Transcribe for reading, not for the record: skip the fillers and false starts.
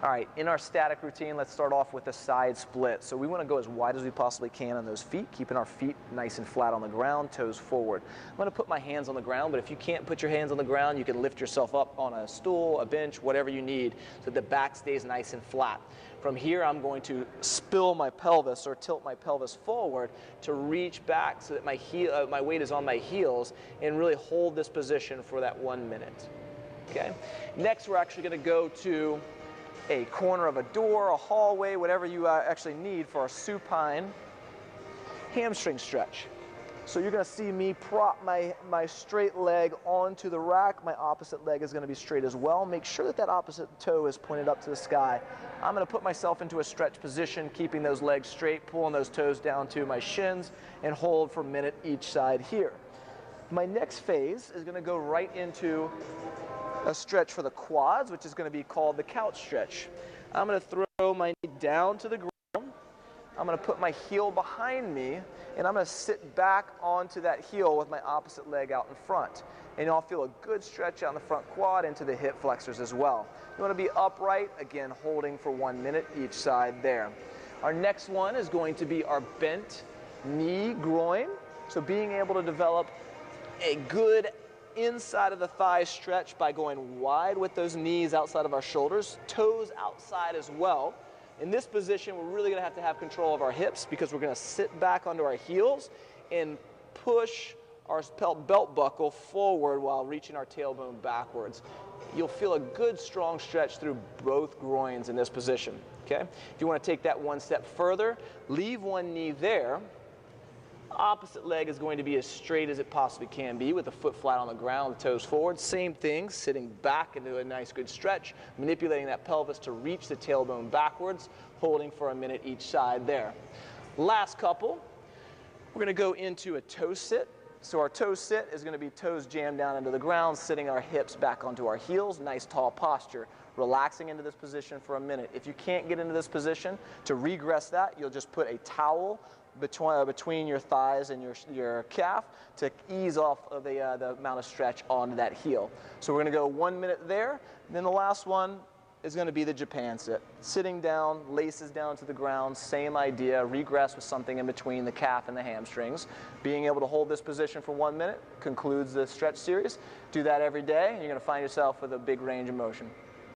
All right, in our static routine, let's start off with a side split. So we want to go as wide as we possibly can on those feet, keeping our feet nice and flat on the ground, toes forward. I'm going to put my hands on the ground, but if you can't put your hands on the ground, you can lift yourself up on a stool, a bench, whatever you need, so that the back stays nice and flat. From here, I'm going to spill my pelvis or tilt my pelvis forward to reach back so that my weight is on my heels and really hold this position for that 1 minute. Okay. Next, we're actually going to go to a corner of a door, a hallway, whatever you actually need for a supine hamstring stretch. So you're going to see me prop my straight leg onto the rack. My opposite leg is going to be straight as well. Make sure that that opposite toe is pointed up to the sky. I'm going to put myself into a stretch position, keeping those legs straight, pulling those toes down to my shins, and hold for a minute each side here. My next phase is going to go right into a stretch for the quads, which is going to be called the couch stretch. I'm going to throw my knee down to the ground. I'm going to put my heel behind me, and I'm going to sit back onto that heel with my opposite leg out in front. And you'll feel a good stretch out in the front quad into the hip flexors as well. You want to be upright, again, holding for 1 minute each side there. Our next one is going to be our bent knee groin. So being able to develop a good inside of the thigh stretch by going wide with those knees outside of our shoulders, toes outside as well. In this position, we're really going to have control of our hips because we're going to sit back onto our heels and push our belt buckle forward while reaching our tailbone backwards. You'll feel a good strong stretch through both groins in this position. Okay? If you want to take that one step further, leave one knee there. Opposite leg is going to be as straight as it possibly can be with the foot flat on the ground, the toes forward. Same thing, sitting back into a nice good stretch, manipulating that pelvis to reach the tailbone backwards, holding for a minute each side there. Last couple, we're going to go into a toe sit. So our toe sit is going to be toes jammed down into the ground, sitting our hips back onto our heels, nice tall posture. Relaxing into this position for a minute. If you can't get into this position, to regress that, you'll just put a towel between your thighs and your calf to ease off of the amount of stretch onto that heel. So we're going to go 1 minute there. Then the last one is going to be the Japan sit. Sitting down, laces down to the ground, same idea, regress with something in between the calf and the hamstrings. Being able to hold this position for 1 minute concludes the stretch series. Do that every day, and you're going to find yourself with a big range of motion.